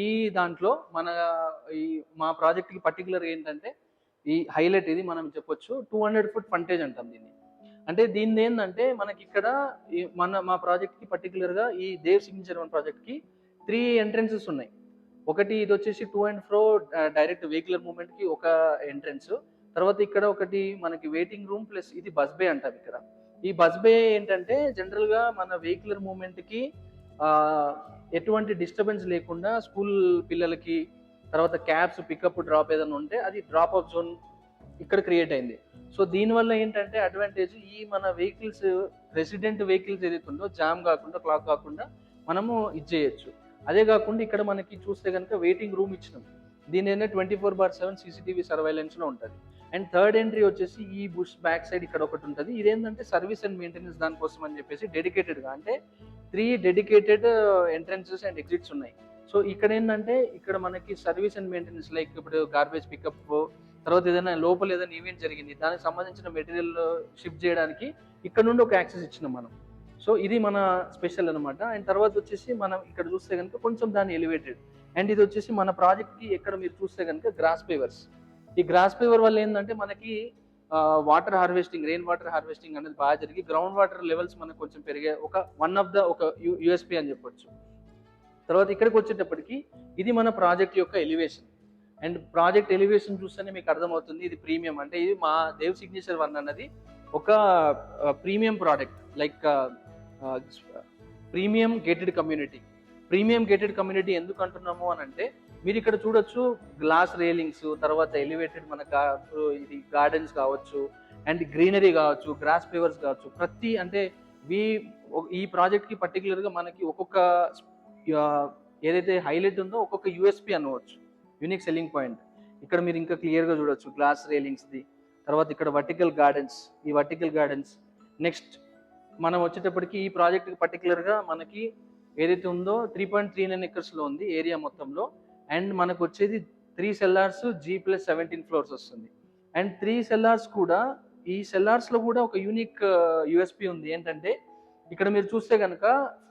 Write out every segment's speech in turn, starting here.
ఈ దాంట్లో మన ఈ మా ప్రాజెక్ట్కి పర్టికులర్ ఏంటంటే ఈ హైలైట్ ఇది మనం చెప్పొచ్చు 200 ఫుట్ ఫ్రంటేజ్ అంటాం దీన్ని. అంటే దీనిది ఏంటంటే మనకి ఇక్కడ మా ప్రాజెక్ట్కి పర్టికులర్గా ఈ దేవ్ సిగ్నేచర్ వన్ ప్రాజెక్ట్కి 3 ఎంట్రెన్సెస్ ఉన్నాయి. ఒకటి ఇది వచ్చేసి to and fro direct vehicular మూవ్మెంట్కి ఒక ఎంట్రెన్స్, తర్వాత ఇక్కడ ఒకటి మనకి వెయిటింగ్ రూమ్ ప్లస్ ఇది బస్ బే అంటాం ఇక్కడ. ఈ బస్ బే ఏంటంటే జనరల్గా మన వెహికులర్ మూవ్మెంట్కి ఎటువంటి డిస్టర్బెన్స్ లేకుండా స్కూల్ పిల్లలకి, తర్వాత క్యాబ్స్ పికప్ డ్రాప్ ఏదైనా ఉంటే అది డ్రాప్ ఆఫ్ జోన్ ఇక్కడ క్రియేట్ అయింది. సో దీనివల్ల ఏంటంటే అడ్వాంటేజ్ ఈ మన వెహికల్స్ రెసిడెంట్ వెహికల్స్ ఏదైతే ఉందో జామ్ కాకుండా క్లాక్ కాకుండా మనము ఇది చేయొచ్చు. అదే కాకుండా ఇక్కడ మనకి చూస్తే కనుక వెయిటింగ్ రూమ్ ఇచ్చినాం. దీని ఏంటంటే 24/7 CCTV సర్వైలెన్స్లో ఉంటుంది. అండ్ థర్డ్ ఎంట్రీ వచ్చేసి ఈ బుష్ బ్యాక్ సైడ్ ఇక్కడ ఒకటి ఉంటుంది. ఇదేంటంటే సర్వీస్ అండ్ మెయింటెనెన్స్ దానికోసం అని చెప్పేసి డెడికేటెడ్గా అంటే 3 డెడికేటెడ్ ఎంట్రన్సెస్ అండ్ ఎగ్జిట్స్ ఉన్నాయి. సో ఇక్కడ ఏంటంటే ఇక్కడ మనకి సర్వీస్ అండ్ మెయింటెనెన్స్ లైక్ ఇప్పుడు గార్బేజ్ పికప్, తర్వాత ఏదైనా లోపల ఏదైనా ఈవెంట్ జరిగింది దానికి సంబంధించిన మెటీరియల్ షిఫ్ట్ చేయడానికి ఇక్కడ నుండి ఒక యాక్సెస్ ఇచ్చినాం మనం. సో ఇది మన స్పెషల్ అనమాట. అండ్ తర్వాత వచ్చేసి మనం ఇక్కడ చూస్తే కనుక కొంచెం దాన్ని ఎలివేటెడ్. అండ్ ఇది వచ్చేసి మన ప్రాజెక్ట్కి ఎక్కడ మీరు చూస్తే కనుక గ్రాస్ పేవర్స్. ఈ గ్రాస్ పేవర్ వల్ల ఏంటంటే మనకి water harvesting, rain water harvesting అనేది బాగా జరిగి గ్రౌండ్ వాటర్ లెవెల్స్ మనకు కొంచెం పెరిగాయి. వన్ ఆఫ్ ద యూఎస్పీ అని చెప్పొచ్చు. తర్వాత ఇక్కడికి వచ్చేటప్పటికి ఇది మన ప్రాజెక్ట్ యొక్క ఎలివేషన్. అండ్ ప్రాజెక్ట్ ఎలివేషన్ చూస్తేనే మీకు అర్థమవుతుంది ఇది ప్రీమియం. అంటే ఇది మా దేవ్ సిగ్నేచర్ వన్ అన్నది ఒక premium product, like premium gated community. Premium gated community ఎందుకు అంటున్నాము అని అంటే మీరు ఇక్కడ చూడొచ్చు గ్లాస్ రేలింగ్స్, తర్వాత ఎలివేటెడ్ మన ఇది గార్డెన్స్ కావచ్చు, అండ్ గ్రీనరీ కావచ్చు, గ్రాస్ పేవర్స్ కావచ్చు. ప్రతి అంటే ఈ ప్రాజెక్ట్కి పర్టికులర్గా మనకి ఒక్కొక్క ఏదైతే హైలైట్ ఉందో ఒక్కొక్క యూఎస్పీ అనవచ్చు, యూనిక్ సెల్లింగ్ పాయింట్. ఇక్కడ మీరు ఇంకా క్లియర్గా చూడొచ్చు గ్లాస్ రేలింగ్స్ది. తర్వాత ఇక్కడ వర్టికల్ గార్డెన్స్, ఈ వర్టికల్ గార్డెన్స్. నెక్స్ట్ మనం వచ్చేటప్పటికి ఈ ప్రాజెక్ట్కి పర్టికులర్గా మనకి ఏదైతే ఉందో 3.39 ఎకర్స్లో ఉంది ఏరియా మొత్తంలో. అండ్ మనకు వచ్చేది 3 సెల్లార్స్ G+17 ఫ్లోర్స్ వస్తుంది. అండ్ 3 సెల్లార్స్ కూడా ఈ సెల్లార్స్లో కూడా ఒక యూనిక్ యూఎస్పీ ఉంది. ఏంటంటే ఇక్కడ మీరు చూస్తే కనుక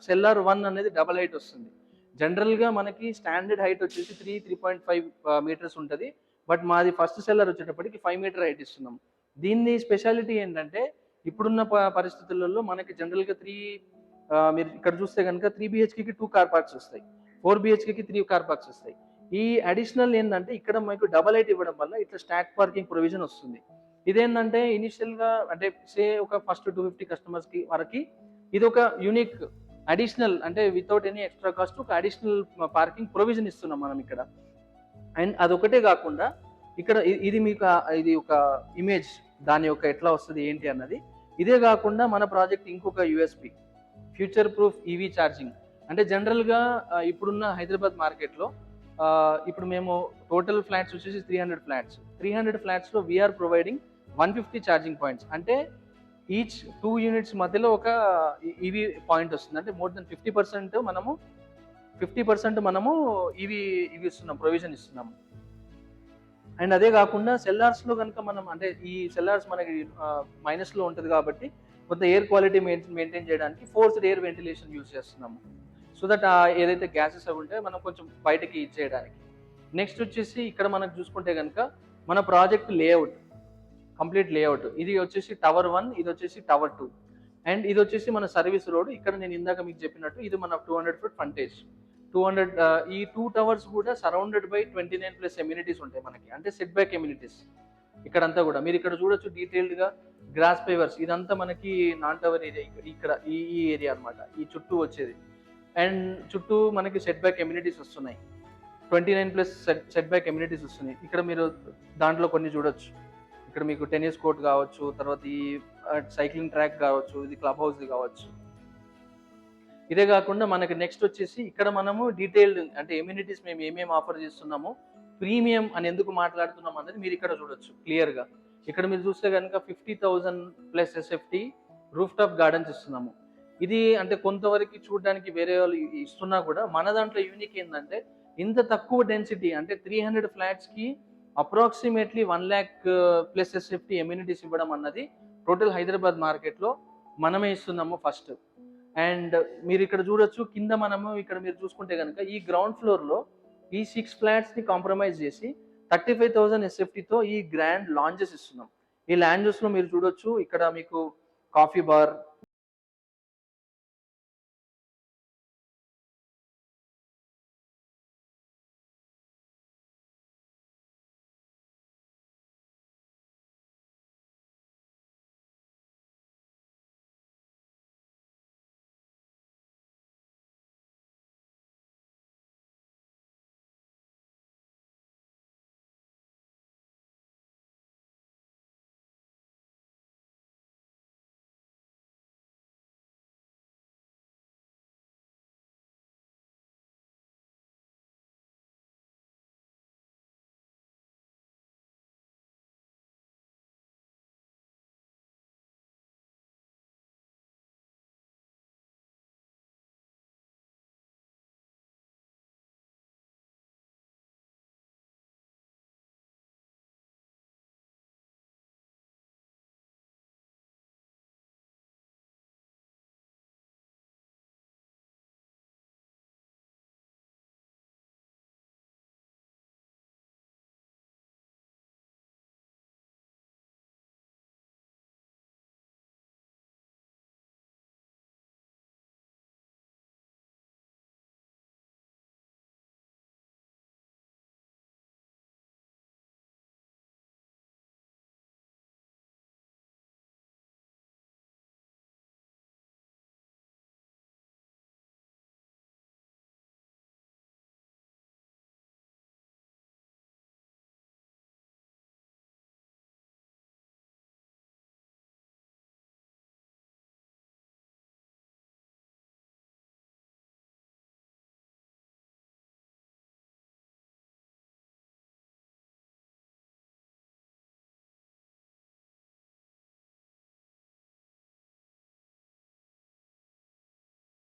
సెల్లార్ 1 అనేది డబల్ హైట్ వస్తుంది. జనరల్గా మనకి స్టాండర్డ్ హైట్ వచ్చేసి 3.5 మీటర్స్ ఉంటుంది. బట్ మాది ఫస్ట్ సెల్లార్ వచ్చేటప్పటికి 5 మీటర్ హైట్ ఇస్తున్నాం. దీన్ని స్పెషాలిటీ ఏంటంటే ఇప్పుడున్న పరిస్థితులలో మనకి జనరల్గా మీరు ఇక్కడ చూస్తే కనుక 3 BHKకి 2 కార్ పార్క్స్ వస్తాయి, 4 BHKకి 3 కార్ పార్క్స్ వస్తాయి. ఈ అడిషనల్ ఏంటంటే ఇక్కడ మీకు డబల్ హైట్ ఇవ్వడం వల్ల ఇట్లా స్టాక్ పార్కింగ్ ప్రొవిజన్ వస్తుంది. ఇదేంటంటే ఇనిషియల్గా అంటే ఒక ఫస్ట్ 250 కస్టమర్స్కి వరకు ఇది ఒక యూనిక్ అడిషనల్, అంటే వితౌట్ ఎనీ ఎక్స్ట్రా కాస్ట్ ఒక అడిషనల్ పార్కింగ్ ప్రొవిజన్ ఇస్తున్నాం మనం ఇక్కడ. అండ్ అదొకటే కాకుండా ఇక్కడ ఇది మీకు ఇది ఒక ఇమేజ్ దాని యొక్క ఎట్లా వస్తుంది ఏంటి అన్నది. ఇదే కాకుండా మన ప్రాజెక్ట్ ఇంకొక USP future proof EV charging. అంటే జనరల్గా ఇప్పుడున్న హైదరాబాద్ మార్కెట్లో ఇప్పుడు మేము టోటల్ ఫ్లాట్స్ వచ్చేసి 300 ఫ్లాట్స్లో వీఆర్ ప్రొవైడింగ్ 150 ఛార్జింగ్ పాయింట్స్. అంటే ఈచ్ 2 యూనిట్స్ మధ్యలో ఒక ఈవీ పాయింట్ వస్తుంది. అంటే మోర్ దెన్ 50% మనము ఈవీ ఇస్తున్నాం, ప్రొవిజన్ ఇస్తున్నాము. అండ్ అదే కాకుండా సెల్లార్స్లో కనుక మనం అంటే ఈ సెల్లార్స్ మనకి మైనస్లో ఉంటుంది కాబట్టి కొంత ఎయిర్ క్వాలిటీ మెయింటైన్ చేయడానికి ఫోర్స్డ్ ఎయిర్ వెంటిలేషన్ యూజ్ చేస్తున్నాము. సో దట్ ఏదైతే గ్యాసెస్ అవి ఉంటే మనం కొంచెం బయటకి ఇచ్చేయడానికి. నెక్స్ట్ వచ్చేసి ఇక్కడ మనకు చూసుకుంటే కనుక మన ప్రాజెక్ట్ లేఅవుట్, కంప్లీట్ లేఅవుట్. ఇది వచ్చేసి టవర్ 1, ఇది వచ్చేసి టవర్ 2, అండ్ ఇది వచ్చేసి మన సర్వీస్ రోడ్. ఇక్కడ నేను ఇందాక మీకు చెప్పినట్టు ఇది మన 200 ఫుట్ ఫ్రంటేజ్. ఈ 2 టవర్స్ కూడా సరౌండెడ్ బై 29+ ఎమ్యూనిటీస్ ఉంటాయి మనకి, అంటే సెట్ బ్యాక్ ఎమ్యూనిటీస్. ఇక్కడంతా కూడా మీరు ఇక్కడ చూడొచ్చు డీటెయిల్డ్గా గ్రాస్ పేవర్స్. ఇదంతా మనకి నాన్ టవర్ ఏరియా, ఇక్కడ ఈ ఏరియా అనమాట, ఈ చుట్టూ వచ్చేది. అండ్ చుట్టూ మనకి సెట్ బ్యాక్ ఎమ్యూనిటీస్ వస్తున్నాయి, 29+ సెట్ బ్యాక్ ఎమ్యూనిటీస్ వస్తున్నాయి. ఇక్కడ మీరు దాంట్లో కొన్ని చూడొచ్చు. ఇక్కడ మీకు టెన్నిస్ కోర్ట్ కావచ్చు, తర్వాత ఈ సైక్లింగ్ ట్రాక్ కావచ్చు, ఇది క్లబ్ హౌస్ కావచ్చు. ఇదే కాకుండా మనకి నెక్స్ట్ వచ్చేసి ఇక్కడ మనము డీటెయిల్డ్ అంటే ఎమ్యూనిటీస్ మేము ఏమేమి ఆఫర్ చేస్తున్నామో, ప్రీమియం అని ఎందుకు మాట్లాడుతున్నాం అనేది మీరు ఇక్కడ చూడొచ్చు క్లియర్గా. ఇక్కడ మీరు చూస్తే కనుక 50,000+ SFT రూఫ్ టాప్ గార్డెన్స్ ఇస్తున్నాము. ఇది అంటే కొంతవరకు చూడడానికి వేరే వాళ్ళు ఇస్తున్నా కూడా మన దాంట్లో యూనిక్ ఏంటంటే ఇంత తక్కువ డెన్సిటీ, అంటే 300 ఫ్లాట్స్కి అప్రాక్సిమేట్లీ 1 lakh+ SFT ఎమ్యూనిటీస్ ఇవ్వడం అన్నది టోటల్ హైదరాబాద్ మార్కెట్లో మనమే ఇస్తున్నాము ఫస్ట్. అండ్ మీరు ఇక్కడ చూడొచ్చు కింద మనము ఇక్కడ మీరు చూసుకుంటే కనుక ఈ గ్రౌండ్ ఫ్లోర్లో ఈ 6 ఫ్లాట్స్ని కాంప్రమైజ్ చేసి 35,000 ఎస్ఎఫ్టీతో ఈ గ్రాండ్ లాంజెస్ ఇస్తున్నాం. ఈ లాంజెస్లో మీరు చూడొచ్చు, ఇక్కడ మీకు కాఫీ బార్,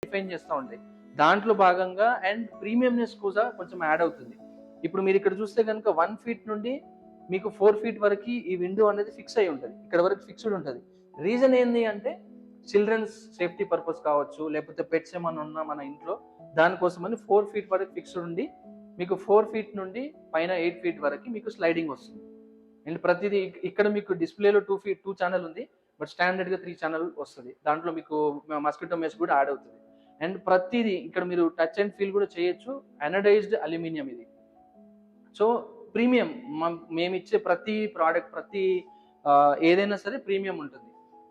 డిఫైన్ చేస్తూ ఉంటాయి. దాంట్లో భాగంగా అండ్ ప్రీమియంనెస్ కూడా కొంచెం యాడ్ అవుతుంది. ఇప్పుడు మీరు ఇక్కడ చూస్తే కనుక 1 ఫీట్ నుండి మీకు 4 ఫీట్ వరకు ఈ విండో అనేది ఫిక్స్ అయి ఉంటుంది, ఇక్కడ వరకు ఫిక్స్డ్ ఉంటుంది. రీజన్ ఏంటి అంటే చిల్డ్రన్స్ సేఫ్టీ పర్పస్ కావచ్చు, లేకపోతే పెట్స్ ఏమైనా ఉన్నా మన ఇంట్లో దానికోసమని 4 ఫీట్ వరకు ఫిక్స్డ్ ఉండి మీకు 4 ఫీట్ నుండి పైన 8 ఫీట్ వరకు మీకు స్లైడింగ్ వస్తుంది. అండ్ ప్రతిదీ ఇక్కడ మీకు డిస్ప్లేలో 2 ఛానల్ ఉంది, బట్ స్టాండర్డ్గా 3 ఛానల్ వస్తుంది. దాంట్లో మీకు మస్కిటో మెష్ కూడా యాడ్ అవుతుంది. అండ్ ప్రతిదీ ఇక్కడ మీరు టచ్ అండ్ ఫీల్ కూడా చేయొచ్చు. అనడైజ్డ్ అల్యూమినియం ఇది. సో ప్రీమియం మేము ఇచ్చే ప్రతి ప్రోడక్ట్, ప్రతి ఏదైనా సరే ప్రీమియం ఉంటుంది.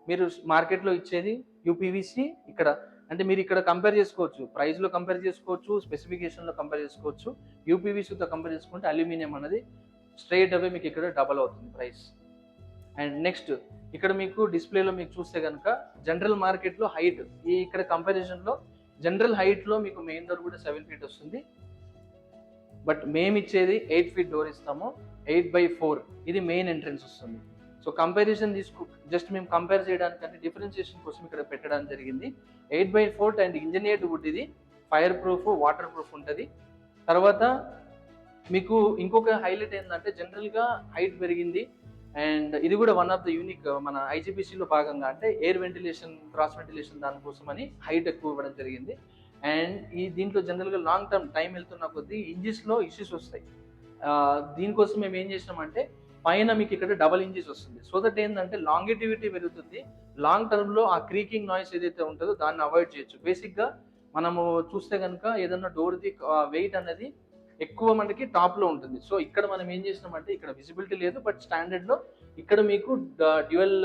మీరు మార్కెట్లో ఇచ్చేది యూపీవీసీ, ఇక్కడ అంటే మీరు ఇక్కడ కంపేర్ చేసుకోవచ్చు, ప్రైస్లో కంపేర్ చేసుకోవచ్చు, స్పెసిఫికేషన్లో కంపేర్ చేసుకోవచ్చు. యూపీవీసీతో కంపేర్ చేసుకుంటే అల్యూమినియం అనేది స్ట్రైట్ అవే మీకు ఇక్కడ డబల్ అవుతుంది ప్రైస్. అండ్ నెక్స్ట్ ఇక్కడ మీకు డిస్ప్లేలో మీకు చూస్తే కనుక జనరల్ మార్కెట్లో హైట్, ఈ ఇక్కడ కంపారిజన్లో జనరల్ హైట్లో మీకు మెయిన్ డోర్ కూడా 7 ఫీట్ వస్తుంది, బట్ మేము ఇచ్చేది 8 ఫీట్ డోర్ ఇస్తాము. 8/4 ఇది మెయిన్ ఎంట్రన్స్ వస్తుంది. సో కంపారిజన్ జస్ట్ మేము కంపేర్ చేయడానికంటే డిఫరెన్షియేషన్ కోసం ఇక్కడ పెట్టడం జరిగింది. 8/4 అండ్ ఇంజనీర్డ్ వుడ్, ఇది ఫైర్ ప్రూఫ్, వాటర్ ప్రూఫ్ ఉంటుంది. తర్వాత మీకు ఇంకొక హైలైట్ ఏంటంటే జనరల్గా హైట్ పెరిగింది అండ్ ఇది కూడా వన్ ఆఫ్ ద యూనిక్ మన ఐజీబీసీలో భాగంగా, అంటే ఎయిర్ వెంటిలేషన్, క్రాస్ వెంటిలేషన్ దానికోసం అని హైట్ ఎక్కువ ఇవ్వడం జరిగింది. అండ్ దీంట్లో జనరల్గా లాంగ్ టర్మ్ టైం వెళ్తున్న కొద్దీ ఇంజిన్స్లో ఇష్యూస్ వస్తాయి. దీనికోసం మేము ఏం చేసినామంటే పైన మీకు ఇక్కడ డబల్ ఇంజిన్స్ వస్తుంది. సో దట్ ఏంటంటే లాంగిటివిటీ పెరుగుతుంది, లాంగ్ టర్మ్లో ఆ క్రీకింగ్ నాయిస్ ఏదైతే ఉంటుందో దాన్ని అవాయిడ్ చేయొచ్చు. బేసిక్గా మనము చూస్తే కనుక ఏదన్నా డోర్ది వెయిట్ అనేది ఎక్కువ మనకి టాప్లో ఉంటుంది. సో ఇక్కడ మనం ఏం చేసినామంటే ఇక్కడ విజిబిలిటీ లేదు, బట్ స్టాండర్డ్లో ఇక్కడ మీకు డ్యూయల్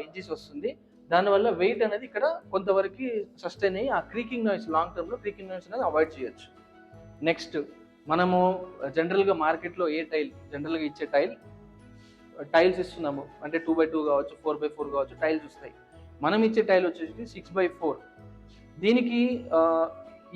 ఇంజిన్స్ వస్తుంది. దానివల్ల వెయిట్ అనేది ఇక్కడ కొంతవరకు సస్టైన్ అయ్యి ఆ క్రీకింగ్ నాయిస్, లాంగ్ టర్మ్లో క్రీకింగ్ నాయిస్ అనేది అవాయిడ్ చేయొచ్చు. నెక్స్ట్ మనము జనరల్గా మార్కెట్లో ఏ టైల్, జనరల్గా ఇచ్చే టైల్స్ ఇస్తున్నాము అంటే 2x2 కావచ్చు, 4x4 కావచ్చు, టైల్స్ వస్తాయి. మనం ఇచ్చే టైల్ వచ్చేసి 6x4. దీనికి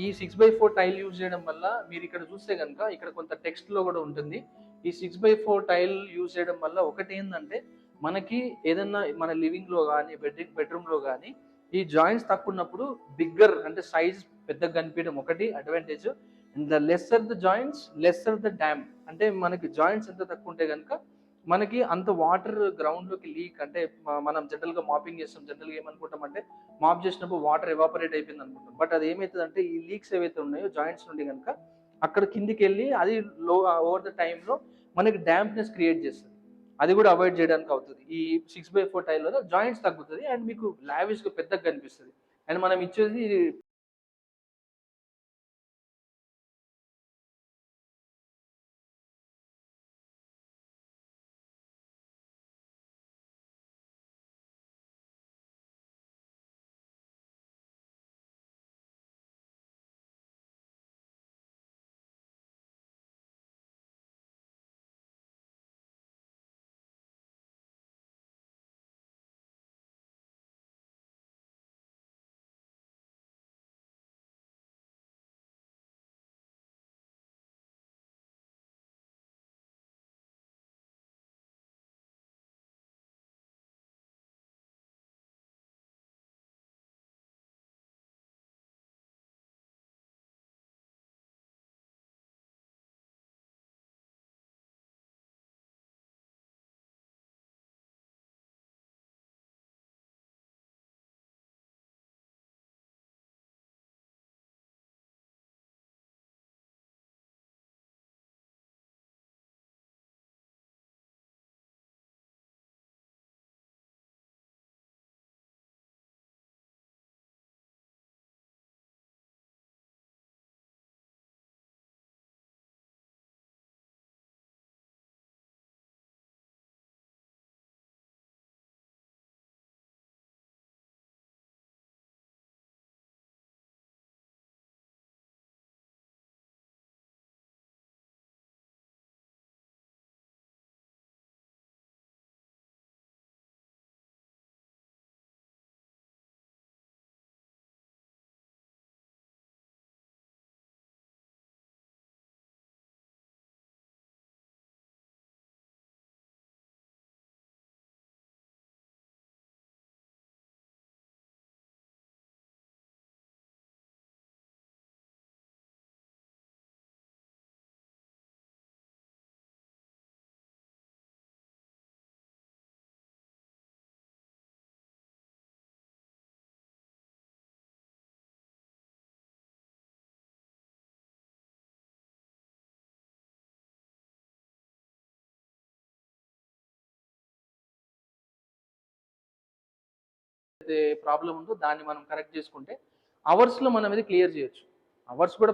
ఈ 6x4 టైల్ యూజ్ చేయడం వల్ల మీరు ఇక్కడ చూస్తే కనుక ఇక్కడ కొంత టెక్స్ట్లో కూడా ఉంటుంది. ఈ 6x4 టైల్ యూజ్ చేయడం వల్ల ఒకటి ఏంటంటే మనకి ఏదన్నా మన లివింగ్లో కానీ బెడ్రూమ్లో కానీ ఈ జాయింట్స్ తక్కువ ఉన్నప్పుడు బిగ్గర్ అంటే సైజ్ పెద్దగా కనిపించడం ఒకటి advantage. And the lesser the joints lesser the dam, అంటే మనకి జాయింట్స్ ఎంత తక్కువ ఉంటే కనుక మనకి అంత వాటర్ గ్రౌండ్లోకి లీక్, అంటే మనం జనరల్గా మాపింగ్ చేస్తాం, జనరల్గా ఏమనుకుంటాం అంటే మాప్ చేసినప్పుడు వాటర్ ఎవాపరేట్ అయిపోయింది అనుకుంటాం. బట్ అది ఏమవుతుందంటే ఈ లీక్స్ ఏవైతే ఉన్నాయో జాయింట్స్ నుండి కనుక అక్కడ కిందికెళ్ళి అది ఓవర్ ద టైంలో మనకి డాంప్‌నెస్ క్రియేట్ చేస్తది. అది కూడా అవాయిడ్ చేయడానికి అవుతది. ఈ 6/4 టైల్‌లో జాయింట్స్ తగ్గుతది అండ్ మీకు లావిష్‌గా పెద్దగా కనిపిస్తది. అండ్ మనం ఇచ్చేది ఏదైతే ప్రాబ్లమ్ ఉందో దాన్ని మనం కరెక్ట్ చేసుకుంటే అవర్స్‌లో మనం ఇది క్లియర్ చేయొచ్చు. అవర్స్ కూడా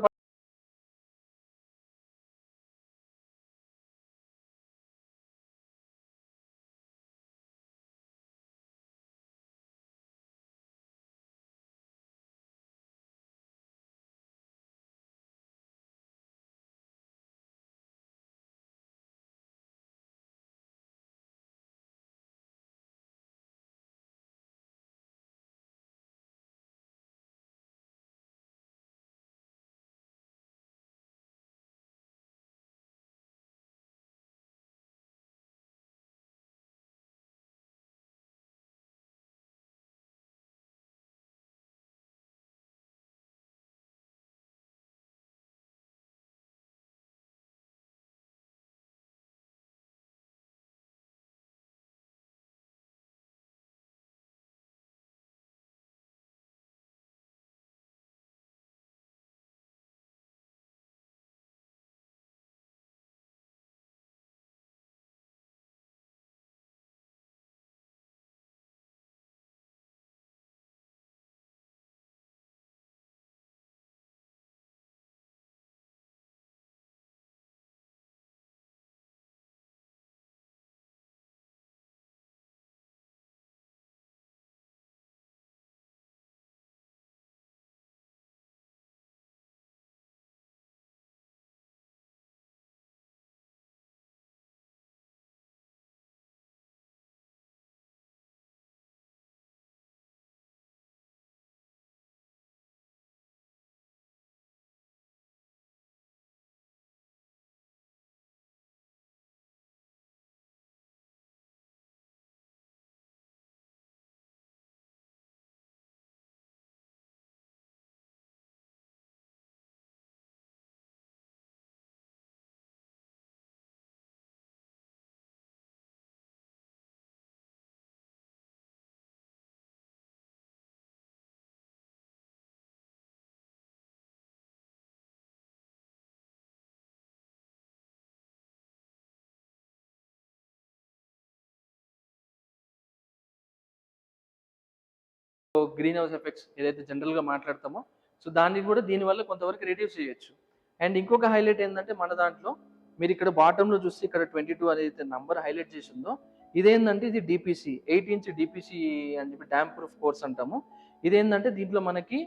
గ్రీన్ హౌస్ ఎఫెక్ట్స్ ఏదైతే జనరల్గా మాట్లాడతామో, సో దాన్ని కూడా దీనివల్ల కొంతవరకు రిడ్యూస్ చేయొచ్చు. అండ్ ఇంకొక హైలైట్ ఏంటంటే మన దాంట్లో మీరు ఇక్కడ బాటంలో చూస్తే ఇక్కడ 22 అనేది నంబర్ హైలైట్ చేసి ఉందో, ఇదేంటంటే ఇది డిపిసి 8 ఇంచ్ డిపిసి అని చెప్పి డ్యామ్ ప్రూఫ్ కోర్స్ అంటాము. ఇదేంటంటే దీంట్లో మనకి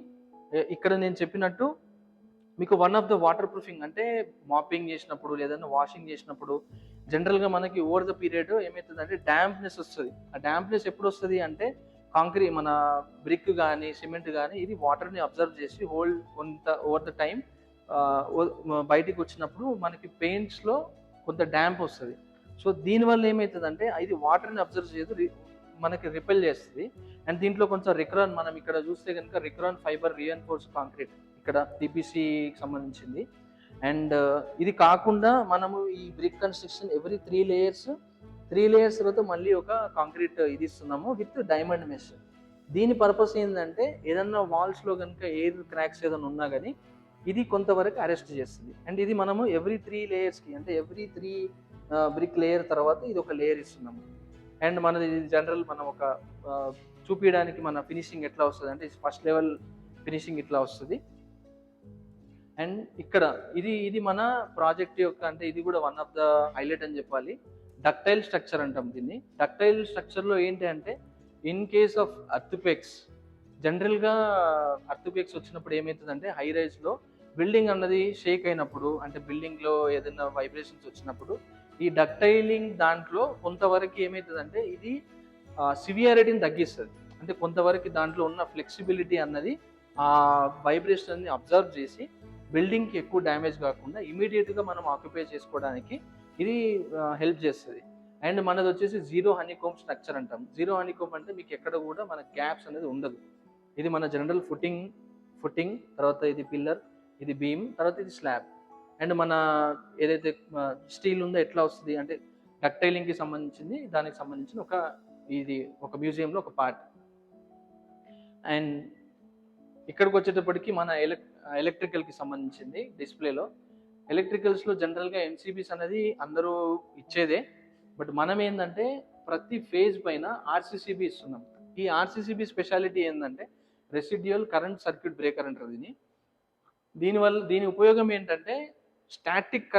ఇక్కడ నేను చెప్పినట్టు మీకు one of the water proofing అంటే మాపింగ్ చేసినప్పుడు లేదన్నా వాషింగ్ చేసినప్పుడు జనరల్గా మనకి ఓవర్ ద పీరియడ్ ఏమవుతుందంటే డ్యాంప్నెస్ వస్తుంది. ఆ డ్యాంప్నెస్ ఎప్పుడు వస్తుంది అంటే కాంక్రీట్ మన బ్రిక్ కానీ సిమెంట్ కానీ ఇది వాటర్ని అబ్జర్వ్ చేసి కొంత ఓవర్ ద టైం బయటికి వచ్చినప్పుడు మనకి పెయింట్స్లో కొంత డ్యాంప్ వస్తుంది. సో దీనివల్ల ఏమవుతుందంటే ఇది వాటర్ని అబ్జర్వ్ చేయదు, మనకి రిపెల్ చేస్తుంది. అండ్ దీంట్లో కొంచెం రిక్రాన్ మనం ఇక్కడ చూస్తే కనుక రిక్రాన్ ఫైబర్ రియన్ఫోర్స్ కాంక్రీట్ ఇక్కడ టీపీసీకి సంబంధించింది. అండ్ ఇది కాకుండా మనము ఈ బ్రిక్ కన్స్ట్రక్షన్ ఎవ్రీ 3 లేయర్స్ తర్వాత మళ్ళీ ఒక కాంక్రీట్ ఇది ఇస్తున్నాము విత్ డైమండ్ మెష్. దీని పర్పస్ ఏంటంటే ఏదన్నా వాల్స్లో కనుక ఎయిర్ క్రాక్స్ ఏదైనా ఉన్నా కానీ ఇది కొంతవరకు అరెస్ట్ చేస్తుంది. అండ్ ఇది మనము ఎవ్రీ 3 లేయర్స్కి అంటే ఎవ్రీ 3 బ్రిక్ లేయర్ తర్వాత ఇది ఒక లేయర్ ఇస్తున్నాము. అండ్ మనది జనరల్ మనం ఒక చూపించడానికి మన ఫినిషింగ్ ఎట్లా వస్తుంది అంటే ఫస్ట్ లెవెల్ ఫినిషింగ్ ఇట్లా వస్తుంది. అండ్ ఇక్కడ ఇది మన ప్రాజెక్ట్ యొక్క అంటే ఇది కూడా వన్ ఆఫ్ ద హైలైట్ అని చెప్పాలి. డక్టైల్ స్ట్రక్చర్ అంటాం దీన్ని. డక్టైల్ స్ట్రక్చర్లో ఏంటి అంటే ఇన్ కేస్ ఆఫ్ అర్త్క్వేక్స్ జనరల్గా అర్త్క్వేక్స్ వచ్చినప్పుడు ఏమవుతుందంటే హై రైజ్లో బిల్డింగ్ అన్నది షేక్ అయినప్పుడు అంటే బిల్డింగ్లో ఏదైనా వైబ్రేషన్స్ వచ్చినప్పుడు ఈ డక్టైలింగ్ దాంట్లో కొంతవరకు ఏమవుతుందంటే ఇది సివియారిటీని తగ్గిస్తుంది. అంటే కొంతవరకు దాంట్లో ఉన్న ఫ్లెక్సిబిలిటీ అన్నది ఆ వైబ్రేషన్ని అబ్జర్వ్ చేసి బిల్డింగ్కి ఎక్కువ డ్యామేజ్ కాకుండా ఇమీడియట్గా మనం ఆక్యుపై చేసుకోవడానికి ఇది హెల్ప్ చేస్తుంది. అండ్ మనది వచ్చేసి జీరో హనీకోమ్ స్ట్రక్చర్ అంటాం. జీరో హనీకోమ్ అంటే మీకు ఎక్కడ కూడా మన గ్యాప్స్ అనేది ఉండదు. ఇది మన జనరల్ ఫుటింగ్ తర్వాత ఇది పిల్లర్, ఇది బీమ్, తర్వాత ఇది స్లాబ్. అండ్ మన ఏదైతే స్టీల్ ఉందో ఎట్లా వస్తుంది అంటే డక్టైలింగ్కి సంబంధించింది దానికి సంబంధించిన ఒక మ్యూజియంలో ఒక పార్ట్. అండ్ ఇక్కడికి వచ్చేటప్పటికి మన ఎలక్ట్రికల్కి సంబంధించింది డిస్ప్లేలో. ఎలక్ట్రికల్స్లో జనరల్గా ఎన్సీబీస్ అనేది అందరూ ఇచ్చేదే, బట్ మనం ఏంటంటే ప్రతి ఫేజ్ పైన ఆర్సీసీబీ ఇస్తున్నాం. ఈ ఆర్సీసీబీ స్పెషాలిటీ ఏంటంటే రెసిడ్యువల్ కరెంట్ సర్క్యూట్ బ్రేకర్ అంటారు దీని ఉపయోగం ఏంటంటే స్టాటిక్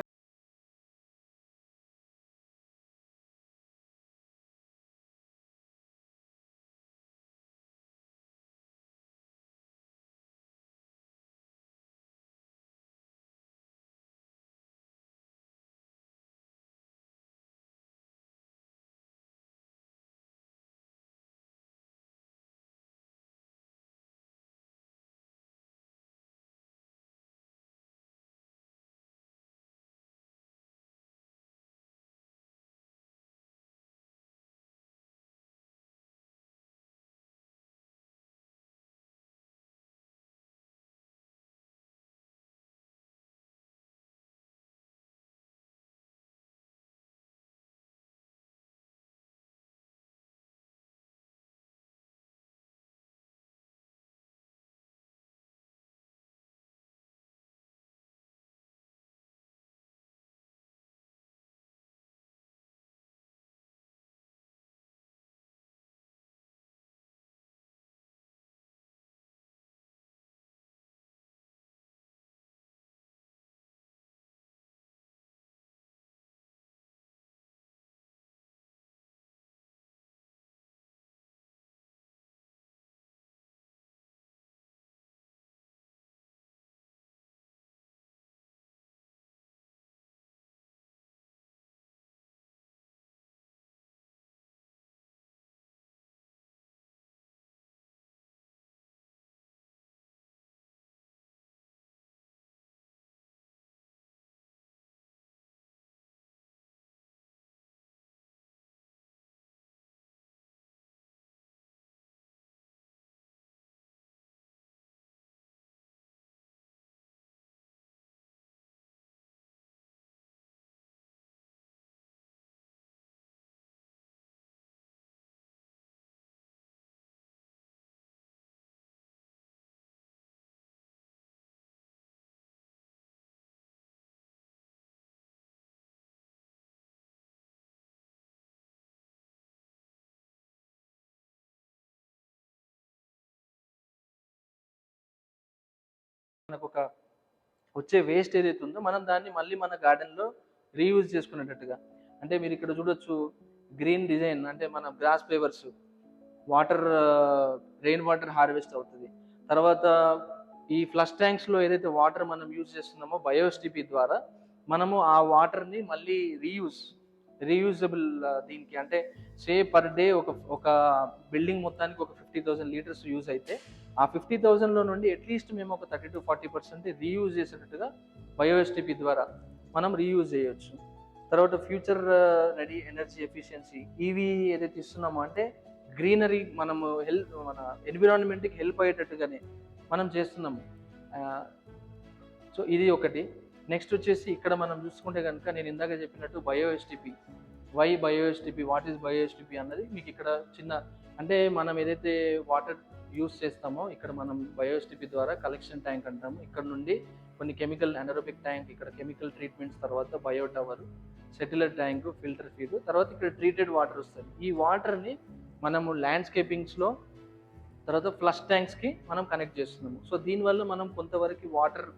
మనకు ఒక వచ్చే వేస్ట్ ఏదైతే ఉందో మనం దాన్ని మళ్ళీ మన గార్డెన్లో రీయూజ్ చేసుకునేటట్టుగా. అంటే మీరు ఇక్కడ చూడొచ్చు గ్రీన్ డిజైన్, అంటే మన grass pavers, water, rain water harvest అవుతుంది. తర్వాత ఈ ఫ్లష్ ట్యాంక్స్లో ఏదైతే వాటర్ మనం యూజ్ చేస్తున్నామో బయోఎస్టిపి ద్వారా మనము ఆ వాటర్ని మళ్ళీ రీయూజబుల్ దీనికి, అంటే సే పర్ డే ఒక బిల్డింగ్ మొత్తానికి ఒక 50,000 లీటర్స్ యూజ్ అయితే ఆ 50,000లో నుండి అట్లీస్ట్ మేము ఒక 30 to 40% రీయూజ్ చేసేటట్టుగా బయోఎస్టిపి ద్వారా మనం రీయూజ్ చేయొచ్చు. తర్వాత future ready energy efficiency, EV ఏదైతే ఇస్తున్నామో అంటే గ్రీనరీ మనము మన ఎన్విరాన్మెంట్కి హెల్ప్ అయ్యేటట్టుగానే మనం చేస్తున్నాము. సో ఇది ఒకటి. నెక్స్ట్ వచ్చేసి ఇక్కడ మనం చూసుకుంటే కనుక నేను ఇందాక చెప్పినట్టు బయోఎస్టిపి, బయోఎస్టిపి, వాట్ ఈస్ బయోఎస్టిపి అన్నది మీకు ఇక్కడ చిన్న, అంటే మనం ఏదైతే వాటర్ యూస్ చేస్తామో ఇక్కడ మనం బయోఎస్టిపి ద్వారా కలెక్షన్ ట్యాంక్ అంటాము. ఇక్కడ నుండి కొన్ని కెమికల్ అనరోబిక్ ట్యాంక్, ఇక్కడ కెమికల్ ట్రీట్మెంట్స్, తర్వాత bio tower, settler tank, filter feed, తర్వాత ఇక్కడ ట్రీటెడ్ వాటర్ వస్తుంది. ఈ వాటర్ని మనము ల్యాండ్స్కేపింగ్స్లో తర్వాత ఫ్లష్ ట్యాంక్స్కి మనం కనెక్ట్ చేస్తున్నాము. సో దీనివల్ల మనం కొంతవరకు వాటర్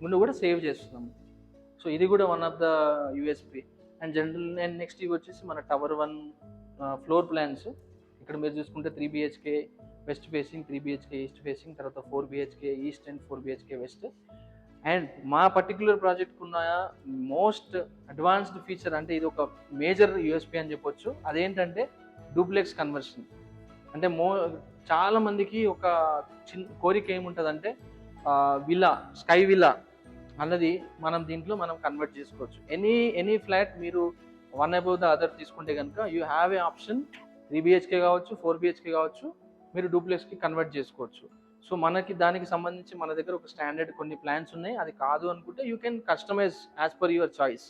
ముందు కూడా సేవ్ చేస్తున్నాము. సో ఇది కూడా one of the USP. And next ఇవి వచ్చేసి మన టవర్ 1 ఫ్లోర్ ప్లాన్స్. ఇక్కడ మీరు చూసుకుంటే 3 BHK west facing, 3 BHK east facing, తర్వాత 4 BHK east and 4 BHK west. And మా పర్టిక్యులర్ ప్రాజెక్ట్ ఉన్న మోస్ట్ అడ్వాన్స్డ్ ఫీచర్, అంటే ఇది ఒక మేజర్ యూఎస్పి అని చెప్పొచ్చు, అదేంటంటే డూప్లెక్స్ కన్వర్షన్. అంటే చాలా మందికి ఒక చిన్న కోరిక ఏముంటుందంటే విలా, స్కై విలా అన్నది మనం దీంట్లో మనం కన్వర్ట్ చేసుకోవచ్చు. ఎనీ ఫ్లాట్ మీరు వన్ అబౌవ్ ద అదర్ తీసుకుంటే కనుక you have a option, 3 BHK కావచ్చు, 4 BHK కావచ్చు, మీరు డూప్లెక్స్కి కన్వర్ట్ చేసుకోవచ్చు. సో మనకి దానికి సంబంధించి మన దగ్గర ఒక స్టాండర్డ్ కొన్ని ప్లాన్స్ ఉన్నాయి. అది కాదు అనుకుంటే you can customise as per your choice.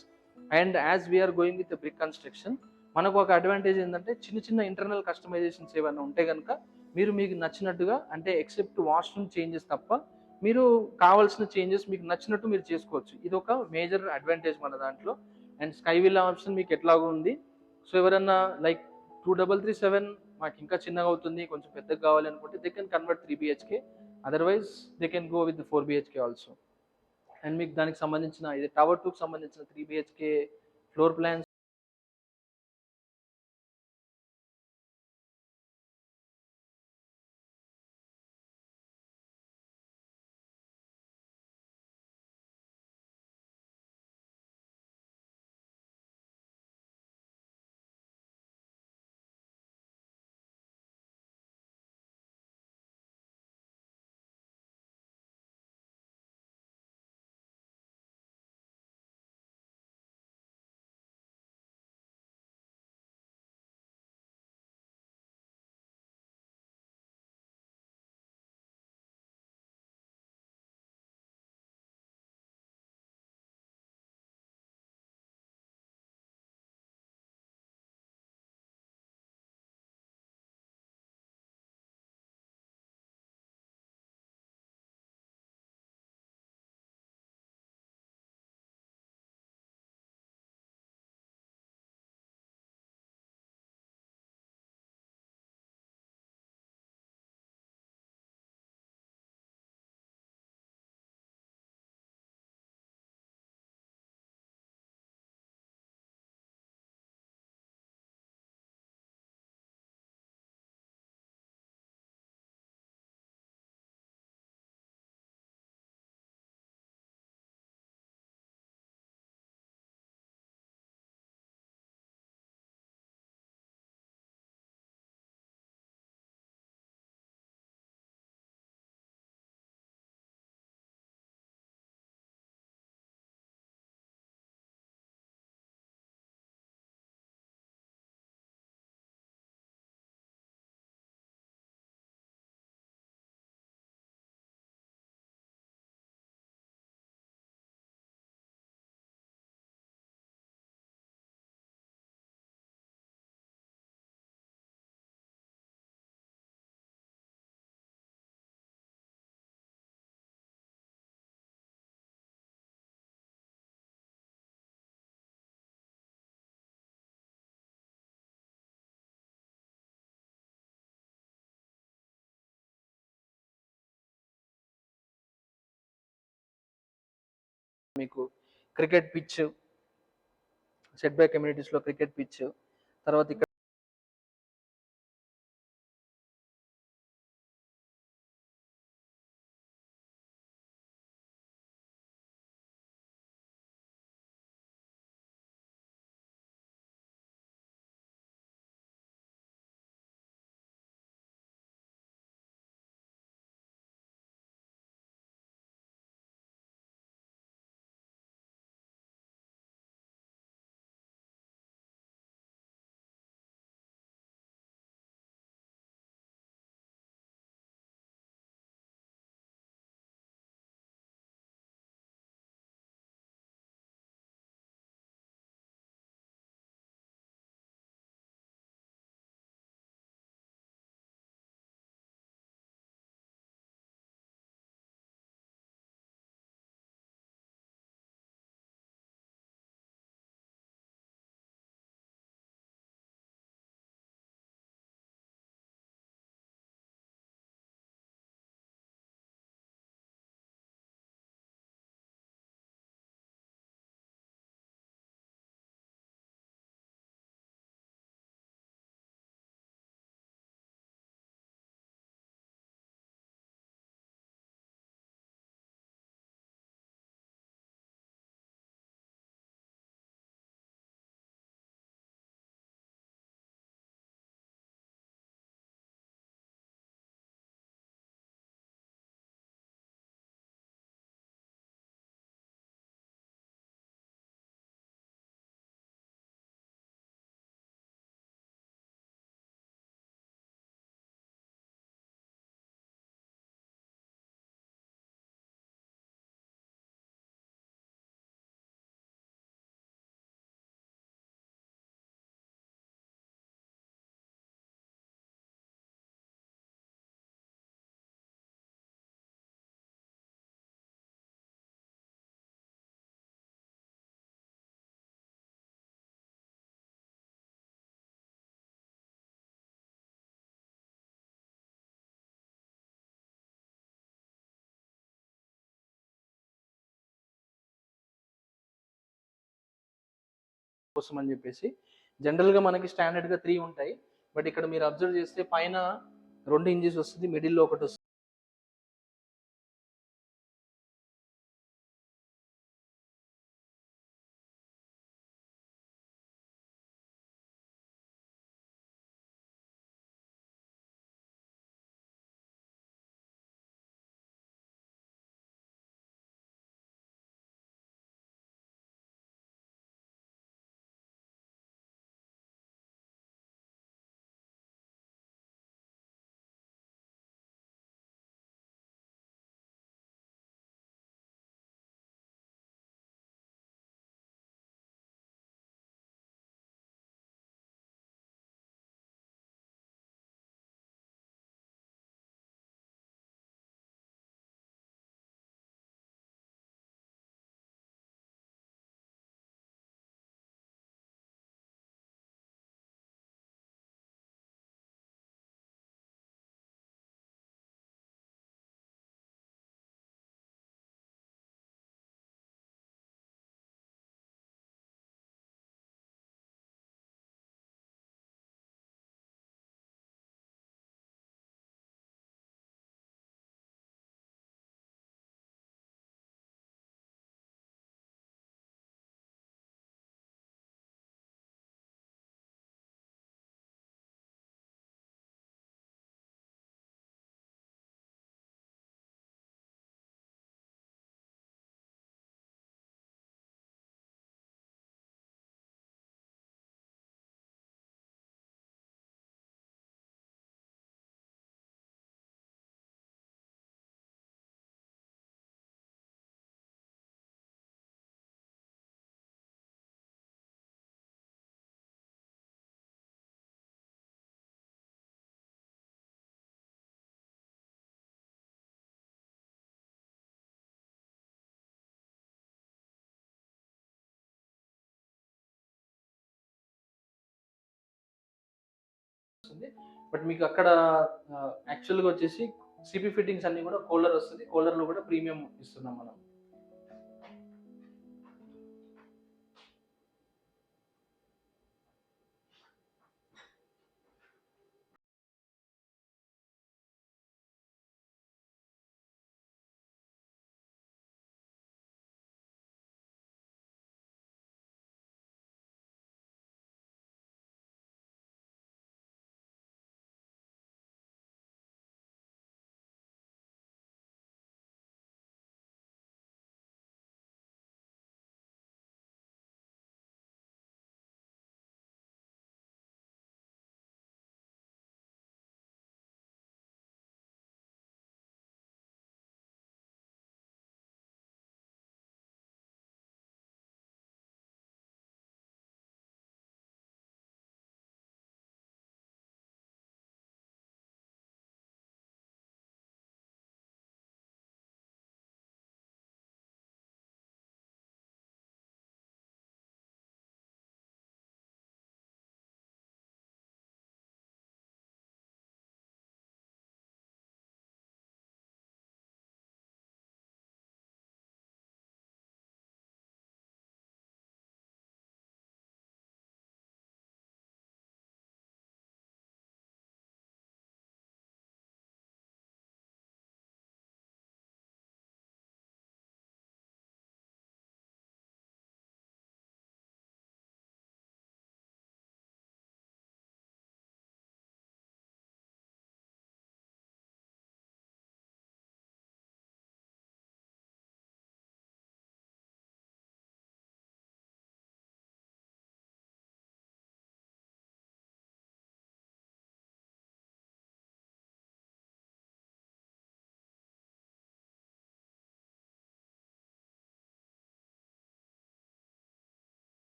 And as we are going with brick construction, మనకు ఒక అడ్వాంటేజ్ ఏంటంటే చిన్న చిన్న ఇంటర్నల్ కస్టమైజేషన్స్ ఏమైనా ఉంటే కనుక మీకు నచ్చినట్టుగా, అంటే ఎక్సెప్ట్ వాష్రూమ్ చేంజెస్ తప్ప మీరు కావాల్సిన చేంజెస్ మీకు నచ్చినట్టు మీరు చేసుకోవచ్చు. ఇది ఒక మేజర్ అడ్వాంటేజ్ మన దాంట్లో. అండ్ స్కై విల్ ఆప్షన్ మీకు ఎట్లాగో ఉంది. సో ఎవరన్నా లైక్ 2337 మాకు ఇంకా చిన్నగా అవుతుంది, కొంచెం పెద్దగా కావాలి అనుకుంటే they can convert 3 BHK, otherwise they can go with 4 BHK also. And మీకు దానికి సంబంధించిన ఇది టవర్ 2కి సంబంధించిన 3 BHK ఫ్లోర్ ప్లాన్స్ మీకు క్రికెట్ పిచ్, సెట్ బ్యాక్ కమ్యూనిటీస్లో క్రికెట్ పిచ్, తర్వాత ఇక్కడ కోసం అని చెప్పేసి జనరల్గా మనకి స్టాండర్డ్గా 3 ఉంటాయి. బట్ ఇక్కడ మీరు అబ్జర్వ్ చేస్తే పైన 2 ఇంచెస్ వస్తుంది, మిడిల్లో ఒకటి వస్తుంది. బట్ మీకు అక్కడ యాక్చువల్గా వచ్చేసి సిపి ఫిట్టింగ్స్ అన్ని కూడా కోలర్ వస్తుంది, కోలర్లో కూడా ప్రీమియం ఇస్తున్నాం మనం.